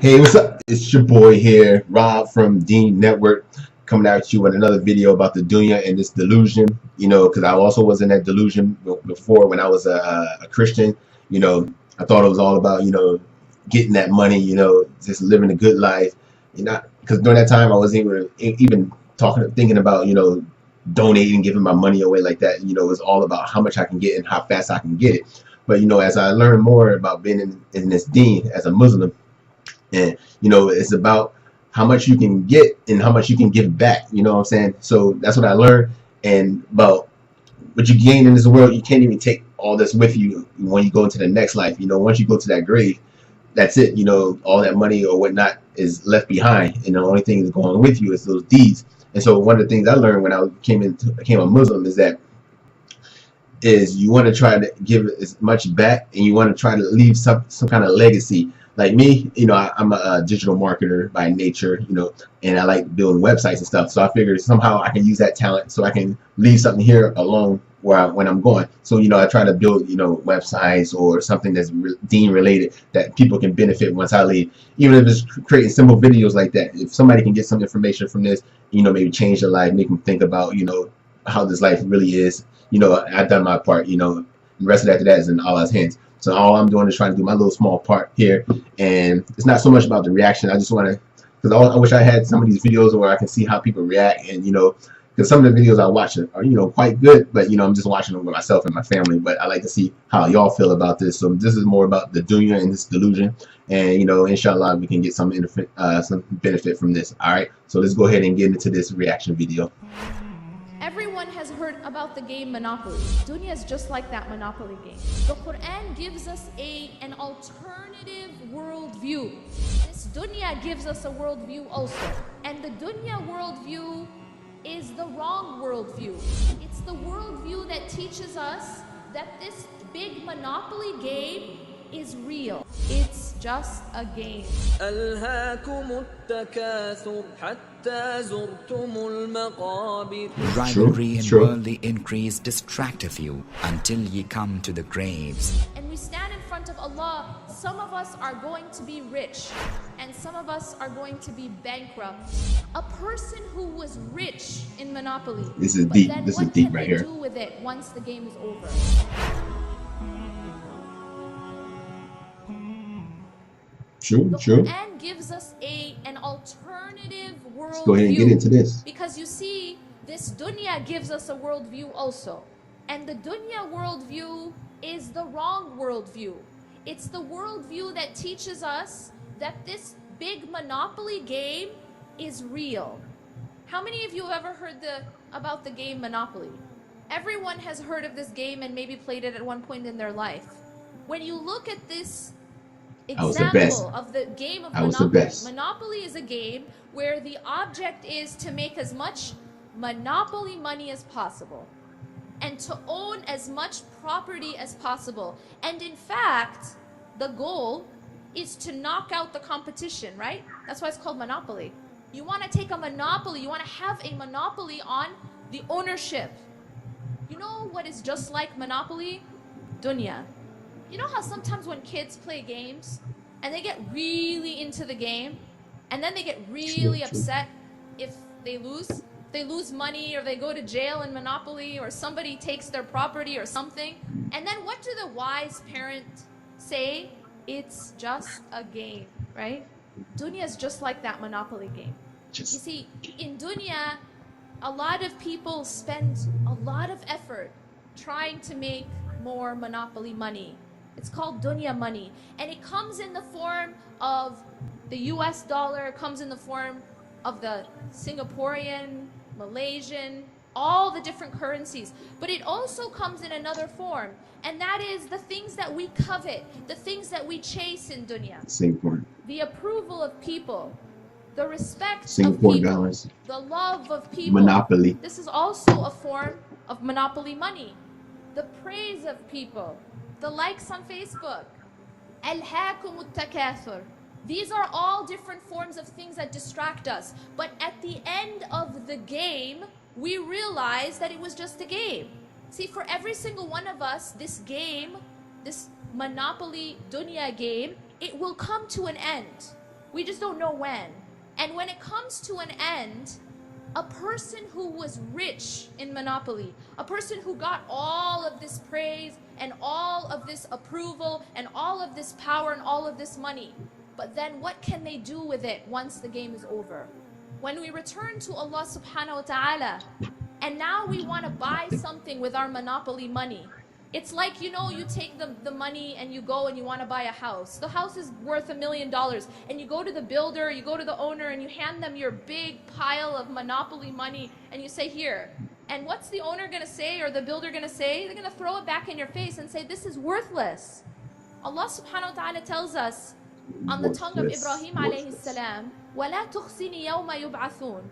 Hey, what's up? It's your boy here, Rob from Dean Network, coming at you with another video about the Dunya and this delusion. Because I also was in that delusion before when I was a Christian. I thought it was all about getting that money. Just living a good life. Because during that time I wasn't even thinking about donating, giving my money away like that. It was all about how much I can get and how fast I can get it. But as I learned more about being in this Deen as a Muslim. And it's about how much you can get and how much you can give back. You know what I'm saying? So that's what I learned. And about what you gain in this world, you can't even take all this with you when you go into the next life. Once you go to that grave, that's it. All that money or whatnot is left behind, and the only thing that's going with you is those deeds. And so one of the things I learned when I became a Muslim is you want to try to give as much back, and you want to try to leave some kind of legacy. Like me, I'm a digital marketer by nature, and I like building websites and stuff. So I figured somehow I can use that talent so I can leave something here alone when I'm going. So I try to build websites or something that's Deen related that people can benefit once I leave. Even if it's creating simple videos like that, if somebody can get some information from this, maybe change their life, make them think about how this life really is. I've done my part. The rest of that after that is in Allah's hands. So all I'm doing is trying to do my little small part here, and it's not so much about the reaction. I just want to, because I wish I had some of these videos where I can see how people react, and because some of the videos I watch are quite good, but I'm just watching them with myself and my family. But I like to see how y'all feel about this. So this is more about the dunya and this delusion, and inshallah we can get some benefit from this. All right, so let's go ahead and get into this reaction video. Everyone has heard about the game Monopoly. Dunya is just like that Monopoly game. The Quran gives us an alternative worldview. This Dunya gives us a worldview also. And the Dunya worldview is the wrong worldview. It's the worldview that teaches us that this big Monopoly game is real. It's just a game. ألهاكم التكاثر حتى زرتم المقابر. Rivalry and worldly increase distracteth you until ye come to the graves. And we stand in front of Allah. Some of us are going to be rich, and some of us are going to be bankrupt. A person who was rich in Monopoly. This is deep. This is deep right here. What can they do with it once the game is over? True. The Quran gives us an alternative worldview. Let's go ahead and get into this. Because you see, this dunya gives us a worldview also. And the dunya worldview is the wrong worldview. It's the worldview that teaches us that this big Monopoly game is real. How many of you have ever heard about the game Monopoly? Everyone has heard of this game and maybe played it at one point in their life. When you look at this example of the game of Monopoly. Monopoly is a game where the object is to make as much Monopoly money as possible and to own as much property as possible. And in fact, the goal is to knock out the competition, right? That's why it's called Monopoly. You want to take a monopoly, you want to have a monopoly on the ownership. You know what is just like Monopoly? Dunya. You know how sometimes when kids play games and they get really into the game and then they get really upset if they lose? They lose money or they go to jail in Monopoly or somebody takes their property or something. And then what do the wise parents say? It's just a game, right? Dunya is just like that Monopoly game. You see, in Dunya, a lot of people spend a lot of effort trying to make more Monopoly money. It's called Dunya money, and it comes in the form of the US dollar, it comes in the form of the Singaporean, Malaysian, all the different currencies. But it also comes in another form, and that is the things that we covet, the things that we chase in Dunya. Singapore. The approval of people, the respect Singapore of people, dollars. the love of people. Monopoly. This is also a form of Monopoly money. The praise of people, the likes on Facebook. Alhaakum takathur. These are all different forms of things that distract us. But at the end of the game, we realize that it was just a game. See, for every single one of us, this game, this Monopoly Dunya game, it will come to an end. We just don't know when. And when it comes to an end, a person who was rich in Monopoly, a person who got all of this praise and all of this approval and all of this power and all of this money, but then what can they do with it once the game is over? When we return to Allah subhanahu wa ta'ala, and now we want to buy something with our Monopoly money, it's like, you know, you take the money and you go and you want to buy a house. The house is worth $1 million, and you go to the builder, you go to the owner, and you hand them your big pile of Monopoly money, and you say, here. And what's the owner going to say, or the builder going to say? They're going to throw it back in your face and say, this is worthless. Allah subhanahu wa ta'ala tells us on the tongue of Ibrahim alayhi salam, وَلَا تُخْزِنِي يَوْمَ يُبْعَثُونَ,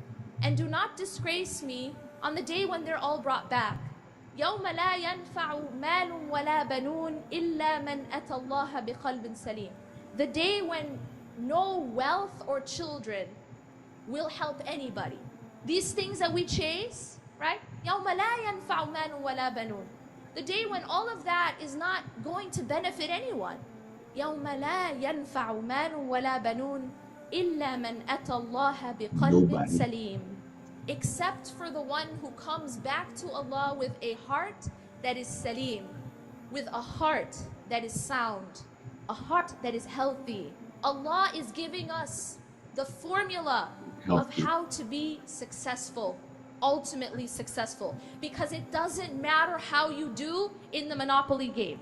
and do not disgrace me on the day when they're all brought back. يوم لا ينفع مال ولا بنون إلا من أتى الله بقلب سليم. The day when no wealth or children will help anybody. These things that we chase, right? يوم لا ينفع مال ولا بنون. The day when all of that is not going to benefit anyone. يوم لا ينفع مال ولا بنون إلا من أتى الله بقلب سليم. Except for the one who comes back to Allah with a heart that is salim, with a heart that is sound, a heart that is healthy. Allah is giving us the formula of how to be successful, ultimately successful, because it doesn't matter how you do in the Monopoly game.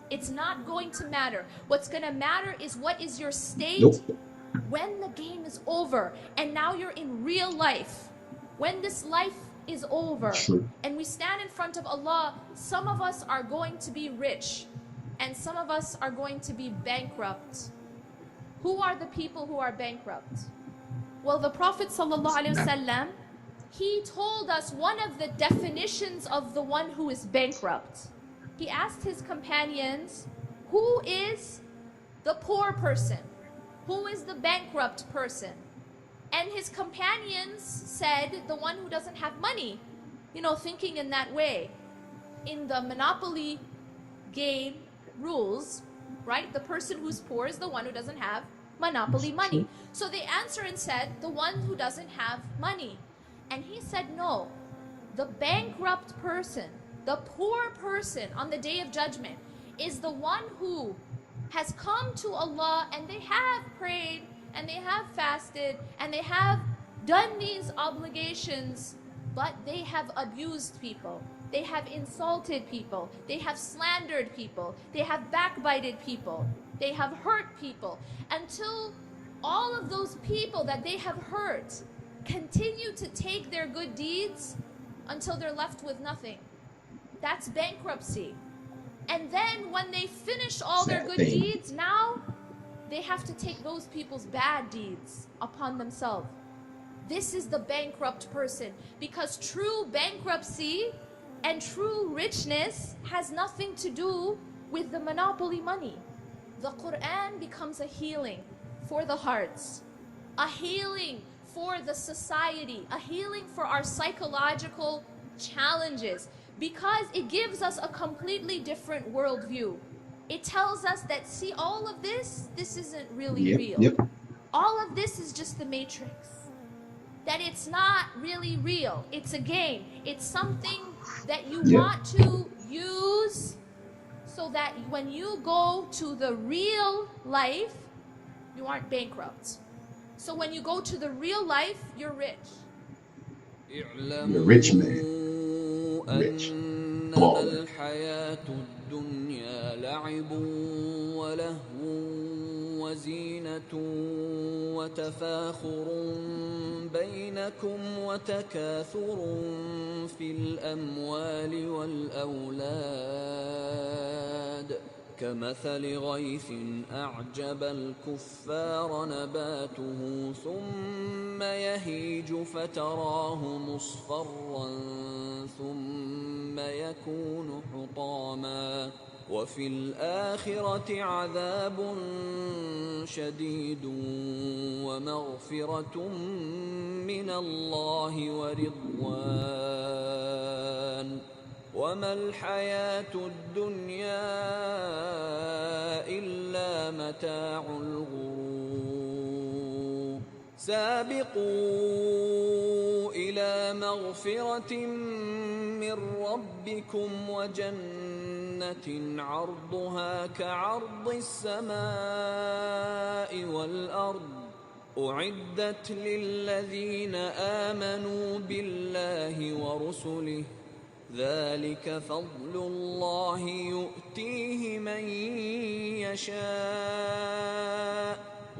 It's not going to matter. What's going to matter is what is your state when the game is over and now you're in real life. When this life is over and we stand in front of Allah, some of us are going to be rich and some of us are going to be bankrupt. Who are the people who are bankrupt? Well, the Prophet ﷺ, he told us one of the definitions of the one who is bankrupt. He asked his companions, who is the poor person? Who is the bankrupt person? And his companions said, the one who doesn't have money. You know, thinking in that way. In the Monopoly game rules, right? The person who's poor is the one who doesn't have Monopoly money. So they answered and said, the one who doesn't have money. And he said, no. The bankrupt person, the poor person on the Day of Judgment is the one who has come to Allah and they have prayed and they have fasted and they have done these obligations, but they have abused people. They have insulted people. They have slandered people. They have backbited people. They have hurt people until all of those people that they have hurt continue to take their good deeds until they're left with nothing. That's bankruptcy. And then when they finish all their good deeds, now they have to take those people's bad deeds upon themselves. This is the bankrupt person, because true bankruptcy and true richness has nothing to do with the Monopoly money. The Quran becomes a healing for the hearts, a healing for the society, a healing for our psychological challenges, because it gives us a completely different worldview. It tells us that, see, all of this isn't really real. All of this is just the matrix. That it's not really real. It's a game. It's something that you want to use so that when you go to the real life, you aren't bankrupt. So when you go to the real life, you're rich. You're a rich man. Rich. Baller. الدنيا لعب ولهو وزينة وتفاخر بينكم وتكاثر في الأموال والأولاد كمثل غيث أعجب الكفار نباته ثم يهيج فتراه مصفرا ثم يكون حطاما وفي الآخرة عذاب شديد ومغفرة من الله ورضوان وما الحياة الدنيا إلا متاع الغرور. سابقوا إلى مغفرة من ربكم وجنة عرضها كعرض السماء والأرض أعدت للذين آمنوا بالله ورسله ذلك فضل الله يؤتيه من يشاء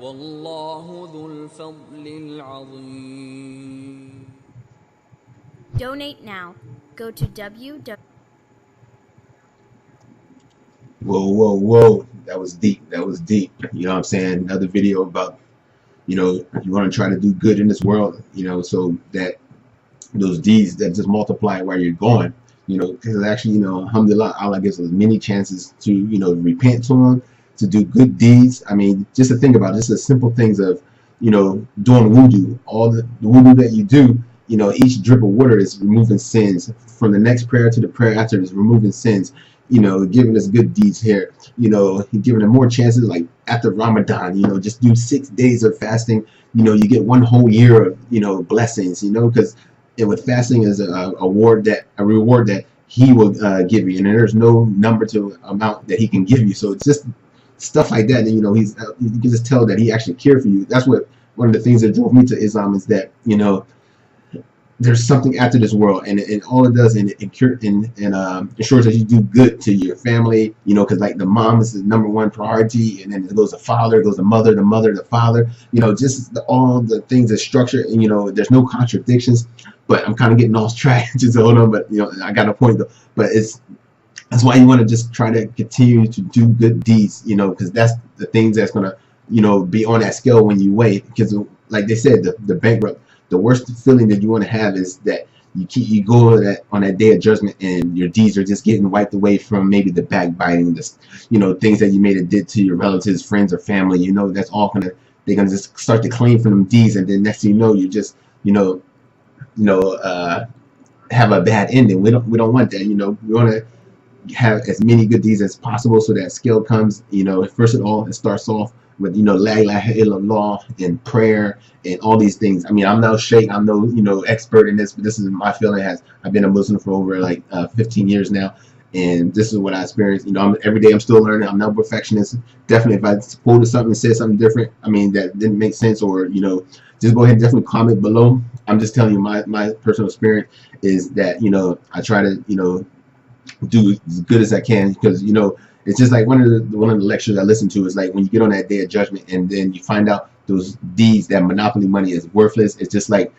والله ذو الفضل العظيم. Donate now. Go to www. Whoa. That was deep. You know what I'm saying? Another video about, you know, you want to try to do good in this world, you know, so that those deeds that just multiply where you're going, you know, because actually, you know, alhamdulillah, Allah gives us many chances to, you know, repent to Him, to do good deeds. I mean, just to think about it, just the simple things of, you know, doing wudu, all the wudu that you do, you know, each drip of water is removing sins. From the next prayer to the prayer after is removing sins. You know, giving us good deeds here. You know, giving them more chances. Like after Ramadan, you know, just do 6 days of fasting. You know, you get one whole year of, you know, blessings. You know, because with fasting is a reward that He will give you, and there's no number to amount that He can give you. So it's just stuff like that. And you know, you can just tell that He actually cared for you. That's what one of the things that drove me to Islam is that, you know, there's something after this world, and all it does, and it ensures that you do good to your family, you know, because like the mom is the #1 priority, and then it goes to father, it goes to mother, the father, you know, just all the things that structure, and you know, there's no contradictions. But I'm kind of getting off track, just hold on, but you know, I got a point though. But that's why you want to just try to continue to do good deeds, you know, because that's the things that's gonna, you know, be on that scale when you weigh. Because like they said, the bankrupt. The worst feeling that you want to have is that you go on that day of judgment and your deeds are just getting wiped away from maybe the backbiting, you know, things that you may have did to your relatives, friends, or family. You know, that's all they're gonna just start to claim from them deeds, and then next thing you know, you just have a bad ending. We don't want that. You know, we want to have as many good deeds as possible so that scale comes. You know, first of all, it starts off with, you know, la ilaha illallah and prayer and all these things. I mean, I'm no sheikh, I'm no, you know, expert in this, but this is my feeling. I've been a Muslim for over like 15 years now, and this is what I experienced. You know, every day I'm still learning. I'm no perfectionist. Definitely, if I quoted something and said something different, I mean, that didn't make sense, or you know, just go ahead and definitely comment below. I'm just telling you my personal experience is that, you know, I try to, you know, do as good as I can, because, you know, it's just like one of the lectures I listened to is like when you get on that day of judgment and then you find out those deeds, that monopoly money is worthless. It's just like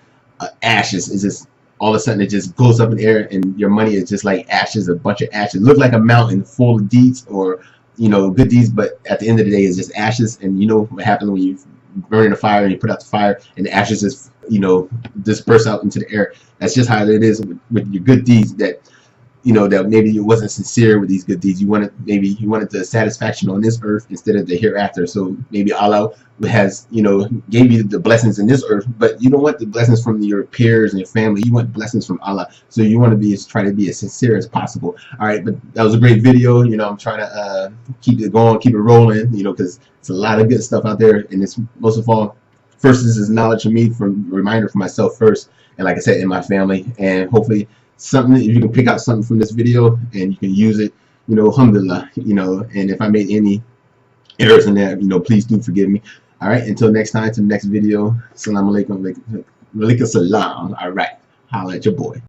ashes. It's just all of a sudden it just goes up in the air and your money is just like ashes, a bunch of ashes. Look like a mountain full of deeds, or, you know, good deeds, but at the end of the day it's just ashes. And you know what happens when you burn in a fire and you put out the fire and the ashes just, you know, disperse out into the air. That's just how it is with your good deeds, that, you know, that maybe you wasn't sincere with these good deeds. You wanted the satisfaction on this earth instead of the hereafter. So maybe Allah has, you know, gave you the blessings in this earth, but you don't want the blessings from your peers and your family. You want blessings from Allah. So you want to try to be as sincere as possible. All right, but that was a great video. You know, I'm trying to keep it going, keep it rolling, you know, because it's a lot of good stuff out there. And it's most of all, first, this is knowledge for me, reminder for myself first, and like I said, in my family, and hopefully something, if you can pick out something from this video and you can use it, you know, alhamdulillah, you know. And if I made any errors in that, you know, please do forgive me. All right, until next time, to the next video. Assalamu alaikum. Alaikum salam. All right, holla at your boy.